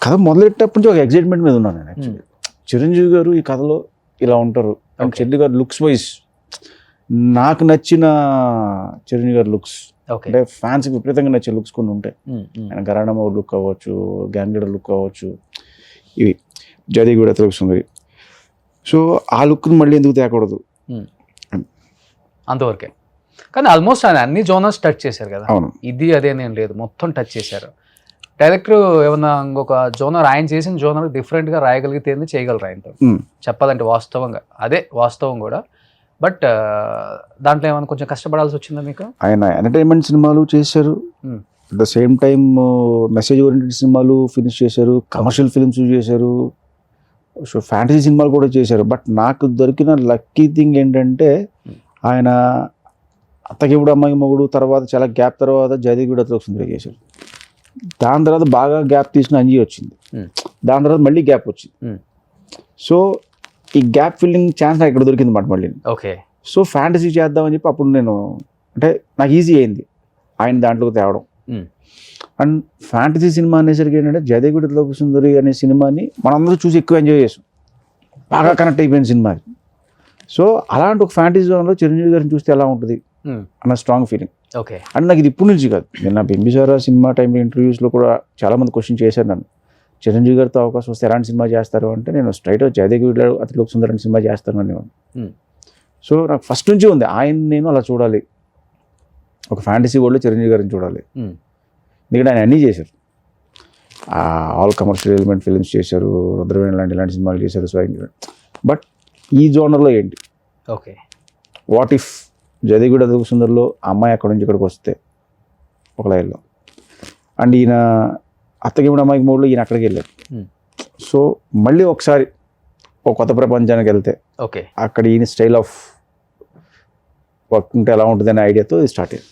కథ మొదలెట్టేటప్పటి నుంచి ఒక ఎగ్జైట్మెంట్ మీద ఉన్నాను నేను యాక్చువల్లీ. చిరంజీవి గారు ఈ కథలో ఇలా ఉంటారు అండ్ చెల్లి గారు లుక్స్ వైజ్ నాకు నచ్చిన చిరంజీవి గారి లుక్స్ అంటే ఫ్యాన్స్కి విపరీతంగా నచ్చే లుక్స్ కొన్ని ఉంటాయి. ఆయన గరాణమ్మ లుక్ అవ్వచ్చు, గ్యాంగ్ లీడర్ లుక్ అవ్వచ్చు, ఇవి జది కూడా తెలుస్తుంది. సో ఆ లుక్ని మళ్ళీ ఎందుకు తేకూడదు అంతవరకే. కానీ ఆల్మోస్ట్ ఆయన అన్ని జోనర్స్ టచ్ చేశారు కదా. అవును, ఇది అదేనేం లేదు, మొత్తం టచ్ చేశారు. డైరెక్టర్ ఏమన్నా ఇంకొక జోనర్ ఆయన చేసిన జోనర్ డిఫరెంట్గా రాయగలిగితే చేయగలరు ఆయనతో చెప్పాలంటే. వాస్తవంగా అదే వాస్తవం కూడా. బట్ దాంట్లో ఏమైనా కొంచెం కష్టపడాల్సి వచ్చిందా మీకు? ఆయన ఎంటర్టైన్మెంట్ సినిమాలు చేశారు, at the same time message oriented సినిమాలు ఫినిష్ చేశారు, కమర్షియల్ ఫిల్మ్స్ చేశారు, సో ఫ్యాంటసీ సినిమాలు కూడా చేశారు. బట్ నాకు దొరికిన లక్కీ థింగ్ ఏంటంటే ఆయన అత్తకిప్పుడు అమ్మాయి మొగుడు తర్వాత చాలా గ్యాప్ తర్వాత జయదేవి కూడా సుందరి చేశారు. దాని తర్వాత బాగా గ్యాప్ తీసిన అంజీ వచ్చింది, దాని తర్వాత మళ్ళీ గ్యాప్ వచ్చింది. సో ఈ గ్యాప్ ఫిల్లింగ్ ఛాన్స్ నాకు ఇక్కడ దొరికింది మాట మళ్ళీ. ఓకే. సో ఫ్యాంటసీ చేద్దామని చెప్పి అప్పుడు నేను అంటే నాకు ఈజీ అయింది ఆయన దాంట్లోకి తేవడం. అండ్ ఫ్యాంటసీ సినిమా అనేసరికి ఏంటంటే జయదేవి కూడా సుందరి అనే సినిమాని మనందరూ చూసి ఎక్కువ ఎంజాయ్ చేసాం, బాగా కనెక్ట్ అయిపోయిన సినిమా. సో అలాంటి ఒక ఫ్యాంటసీ జోన్లో చిరంజీవి గారిని చూస్తే ఎలా ఉంటుంది అన్న స్ట్రాంగ్ ఫీలింగ్. ఓకే. అండ్ నాకు ఇది ఇప్పటి నుంచి కాదు, నేను నా బింబిసారా సినిమా టైంలో ఇంటర్వ్యూస్లో కూడా చాలామంది క్వశ్చన్ చేశారు నన్ను, చిరంజీవి గారితో అవకాశం వస్తే ఎలాంటి సినిమా చేస్తారు అంటే నేను స్ట్రైట్ జయదేవి అతిలోక సుందరి సినిమా చేస్తాను అనేవాడు. సో నాకు ఫస్ట్ నుంచి ఉంది ఆయన నేను అలా చూడాలి, ఒక ఫ్యాంటసీ వరల్డ్లో చిరంజీవి గారిని చూడాలి. ఎందుకంటే ఆయన అన్నీ చేశారు, ఆల్ కమర్షియల్ ఎలిమెంట్ ఫిల్మ్స్ చేశారు, రుద్రవేణి లాంటి ఇలాంటి సినిమాలు చేశారు స్వయంగా. బట్ ఈ జోనర్లో ఏంటి, ఓకే, వాట్ ఇఫ్ జయదేవి అతిలోక సుందరిలో అమ్మాయి అక్కడి నుంచి ఇక్కడికి వస్తే ఒక లైన్లో, అండ్ ఈయన అత్తగిప్పుడు అమ్మాయికి మూడులో ఈయన అక్కడికి వెళ్ళారు. సో మళ్ళీ ఒకసారి ఒక కొత్త ప్రపంచానికి వెళ్తే ఓకే, అక్కడ ఈయన స్టైల్ ఆఫ్ వర్క్ ఉంటే ఎలా ఉంటుంది అనే ఐడియాతో స్టార్ట్ అయ్యింది.